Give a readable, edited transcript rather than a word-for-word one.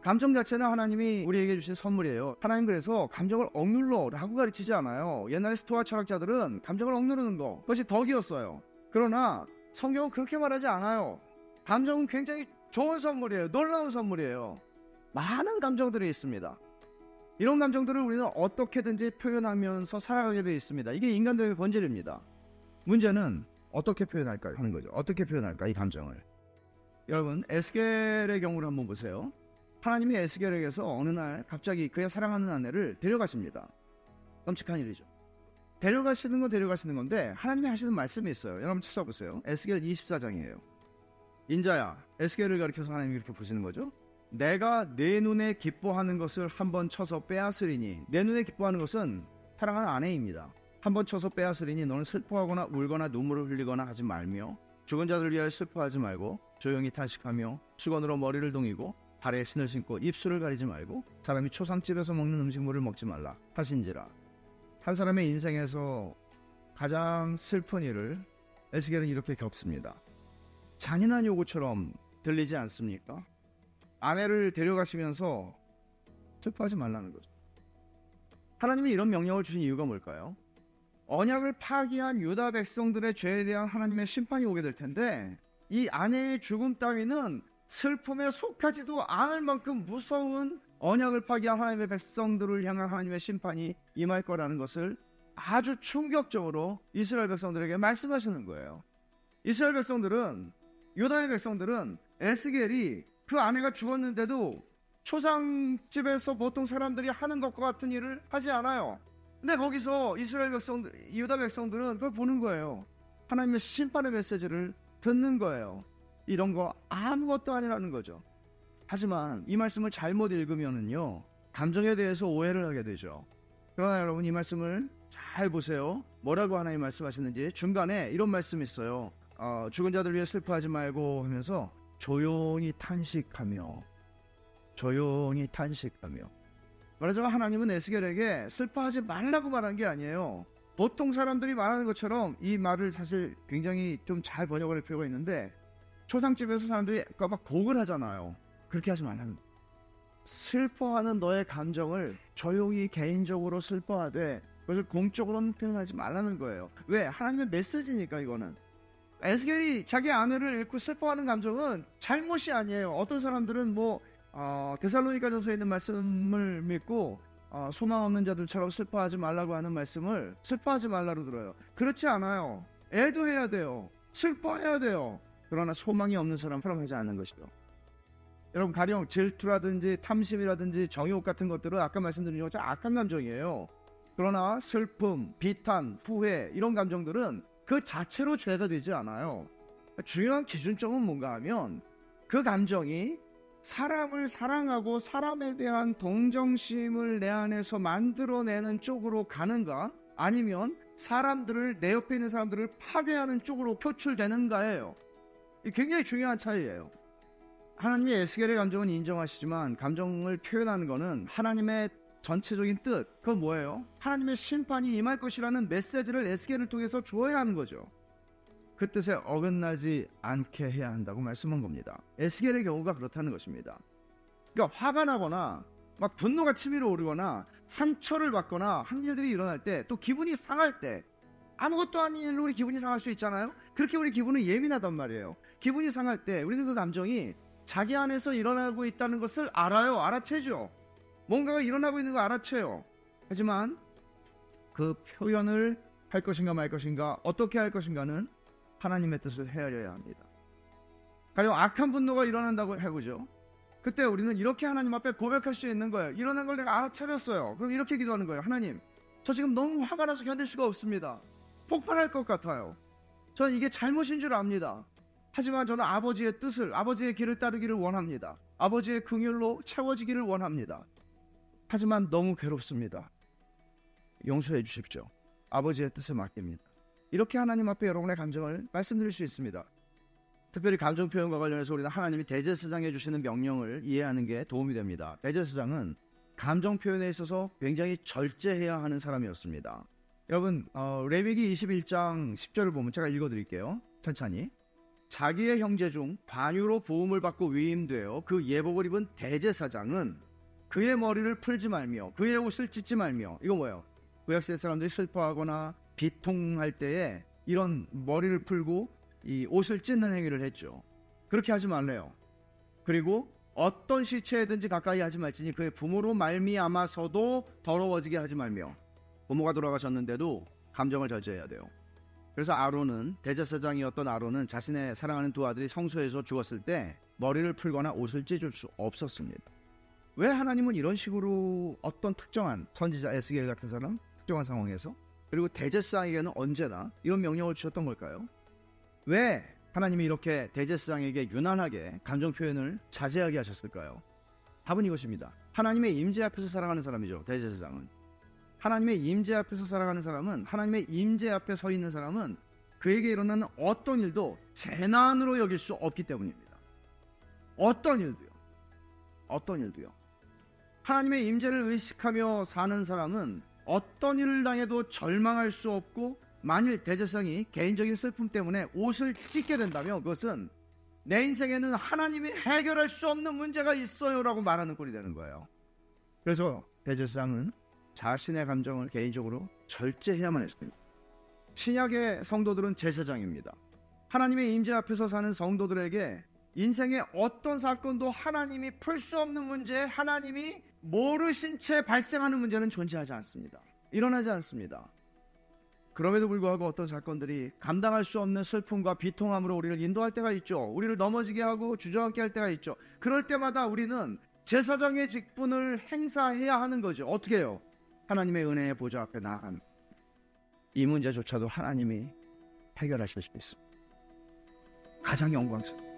감정 자체는 하나님이 우리에게 주신 선물이에요. 하나님 그래서 감정을 억눌러라고 가르치지 않아요. 옛날에 스토아 철학자들은 감정을 억누르는 거, 그것이 덕이었어요. 그러나 성경은 그렇게 말하지 않아요. 감정은 굉장히 좋은 선물이에요. 놀라운 선물이에요. 많은 감정들이 있습니다. 이런 감정들을 우리는 어떻게든지 표현하면서 살아가게 되어 있습니다. 이게 인간도의 본질입니다. 문제는 어떻게 표현할까 하는 거죠. 어떻게 표현할까, 이 감정을. 여러분, 에스겔의 경우를 한번 보세요. 하나님이 에스겔에게서 어느 날 갑자기 그의 사랑하는 아내를 데려가십니다. 끔찍한 일이죠. 데려가시는 건 데려가시는 건데 하나님이 하시는 말씀이 있어요. 여러분 찾아보세요. 에스겔 24장이에요. 인자야, 에스겔을 가리켜서 하나님이 이렇게 보시는 거죠. 내가 내 눈에 기뻐하는 것을 한번 쳐서 빼앗으리니, 내 눈에 기뻐하는 것은 사랑하는 아내입니다. 한번 쳐서 빼앗으리니 너는 슬퍼하거나 울거나 눈물을 흘리거나 하지 말며 죽은 자들을 위하여 슬퍼하지 말고 조용히 탄식하며 수건으로 머리를 동이고 발에 신을 신고 입술을 가리지 말고 사람이 초상집에서 먹는 음식물을 먹지 말라 하신지라. 한 사람의 인생에서 가장 슬픈 일을 에스겔은 이렇게 겪습니다. 잔인한 요구처럼 들리지 않습니까? 아내를 데려가시면서 슬퍼하지 말라는 거죠. 하나님이 이런 명령을 주신 이유가 뭘까요? 언약을 파기한 유다 백성들의 죄에 대한 하나님의 심판이 오게 될 텐데, 이 아내의 죽음 따위는 슬픔에 속하지도 않을 만큼 무서운 언약을 파기한 하나님의 백성들을 향한 하나님의 심판이 임할 거라는 것을 아주 충격적으로 이스라엘 백성들에게 말씀하시는 거예요. 이스라엘 백성들은, 유다의 백성들은 에스겔이 그 아내가 죽었는데도 초상집에서 보통 사람들이 하는 것과 같은 일을 하지 않아요. 근데 거기서 이스라엘 백성들, 유다 백성들은 그걸 보는 거예요. 하나님의 심판의 메시지를 듣는 거예요. 이런 거 아무것도 아니라는 거죠. 하지만 이 말씀을 잘못 읽으면은요, 감정에 대해서 오해를 하게 되죠. 그러나 여러분, 이 말씀을 잘 보세요. 뭐라고 하나님 말씀하시는지. 중간에 이런 말씀이 있어요. 죽은 자들 위해 슬퍼하지 말고 하면서 조용히 탄식하며, 조용히 탄식하며. 말하자면 하나님은 에스겔에게 슬퍼하지 말라고 말한 게 아니에요. 보통 사람들이 말하는 것처럼 이 말을 사실 굉장히 좀 잘 번역할 필요가 있는데, 초상집에서 사람들이 막 곡을 하잖아요. 그렇게 하지 말라는 거예요. 슬퍼하는 너의 감정을 조용히 개인적으로 슬퍼하되 그것을 공적으로는 표현하지 말라는 거예요. 왜? 하나님의 메시지니까. 이거는 에스겔이 자기 아내를 잃고 슬퍼하는 감정은 잘못이 아니에요. 어떤 사람들은 데살로니가전서에 있는 말씀을 믿고 소망 없는 자들처럼 슬퍼하지 말라고 하는 말씀을 슬퍼하지 말라고 들어요. 그렇지 않아요. 애도해야 돼요. 슬퍼해야 돼요. 그러나 소망이 없는 사람처럼 하지 않는 것이죠. 여러분, 가령 질투라든지 탐심이라든지 정욕 같은 것들은 아까 말씀드린 것처럼 악한 감정이에요. 그러나 슬픔, 비탄, 후회 이런 감정들은 그 자체로 죄가 되지 않아요. 중요한 기준점은 뭔가 하면 그 감정이 사람을 사랑하고 사람에 대한 동정심을 내 안에서 만들어내는 쪽으로 가는가, 아니면 사람들을, 내 옆에 있는 사람들을 파괴하는 쪽으로 표출되는가예요. 이 굉장히 중요한 차이예요. 하나님이 에스겔의 감정은 인정하시지만 감정을 표현하는 것은 하나님의 전체적인 뜻, 그건 뭐예요? 하나님의 심판이 임할 것이라는 메시지를 에스겔을 통해서 주어야 하는 거죠. 그 뜻에 어긋나지 않게 해야 한다고 말씀한 겁니다. 에스겔의 경우가 그렇다는 것입니다. 그러니까 화가 나거나 막 분노가 치밀어 오르거나 상처를 받거나 한 일들이 일어날 때, 또 기분이 상할 때, 아무것도 아닌 일로 우리 기분이 상할 수 있잖아요. 그렇게 우리 기분은 예민하단 말이에요. 기분이 상할 때 우리는 그 감정이 자기 안에서 일어나고 있다는 것을 알아요. 알아채죠. 뭔가가 일어나고 있는 거 알아채요. 하지만 그 표현을 할 것인가 말 것인가, 어떻게 할 것인가는 하나님의 뜻을 헤아려야 합니다. 가령 악한 분노가 일어난다고 해보죠. 그때 우리는 이렇게 하나님 앞에 고백할 수 있는 거예요. 일어난 걸 내가 알아차렸어요. 그럼 이렇게 기도하는 거예요. 하나님, 저 지금 너무 화가 나서 견딜 수가 없습니다. 폭발할 것 같아요. 저는 이게 잘못인 줄 압니다. 하지만 저는 아버지의 뜻을, 아버지의 길을 따르기를 원합니다. 아버지의 긍휼로 채워지기를 원합니다. 하지만 너무 괴롭습니다. 용서해 주십시오. 아버지의 뜻에 맡깁니다. 이렇게 하나님 앞에 여러분의 감정을 말씀드릴 수 있습니다. 특별히 감정 표현과 관련해서 우리는 하나님이 대제사장에 주시는 명령을 이해하는 게 도움이 됩니다. 대제사장은 감정 표현에 있어서 굉장히 절제해야 하는 사람이었습니다. 여러분, 레위기 21장 10절을 보면 제가 읽어드릴게요. 천천히. 자기의 형제 중 관유로 부음을 받고 위임되어 그 예복을 입은 대제사장은 그의 머리를 풀지 말며 그의 옷을 찢지 말며, 이거 뭐예요? 구약시대 사람들이 슬퍼하거나 비통할 때에 이런 머리를 풀고 이 옷을 찢는 행위를 했죠. 그렇게 하지 말래요. 그리고 어떤 시체에든지 가까이 하지 말지니 그의 부모로 말미암아서도 더러워지게 하지 말며, 부모가 돌아가셨는데도 감정을 절제해야 돼요. 그래서 아론은, 대제사장이었던 아론은 자신의 사랑하는 두 아들이 성소에서 죽었을 때 머리를 풀거나 옷을 찢을 수 없었습니다. 왜 하나님은 이런 식으로 어떤 특정한 선지자 에스겔 같은 사람, 특정한 상황에서, 그리고 대제사장에게는 언제나 이런 명령을 주셨던 걸까요? 왜 하나님이 이렇게 대제사장에게 유난하게 감정 표현을 자제하게 하셨을까요? 답은 이것입니다. 하나님의 임재 앞에서 살아가는 사람이죠. 대제사장은. 하나님의 임재 앞에서 살아가는 사람은, 하나님의 임재 앞에 서 있는 사람은 그에게 일어나는 어떤 일도 재난으로 여길 수 없기 때문입니다. 어떤 일도요. 하나님의 임재를 의식하며 사는 사람은 어떤 일을 당해도 절망할 수 없고, 만일 대제사장이 개인적인 슬픔 때문에 옷을 찢게 된다면 그것은 내 인생에는 하나님이 해결할 수 없는 문제가 있어요 라고 말하는 꼴이 되는 거예요. 그래서 대제사장은 자신의 감정을 개인적으로 절제해야만 했습니다. 신약의 성도들은 제사장입니다. 하나님의 임재 앞에서 사는 성도들에게 인생의 어떤 사건도 하나님이 풀 수 없는 문제, 하나님이 모르신 채 발생하는 문제는 존재하지 않습니다. 일어나지 않습니다. 그럼에도 불구하고 어떤 사건들이 감당할 수 없는 슬픔과 비통함으로 우리를 인도할 때가 있죠. 우리를 넘어지게 하고 주저앉게 할 때가 있죠. 그럴 때마다 우리는 제사장의 직분을 행사해야 하는 거죠. 어떻게 해요? 하나님의 은혜의 보좌 앞에 나아가는, 이 문제조차도 하나님이 해결하실 수 있습니다. 가장 영광스러워.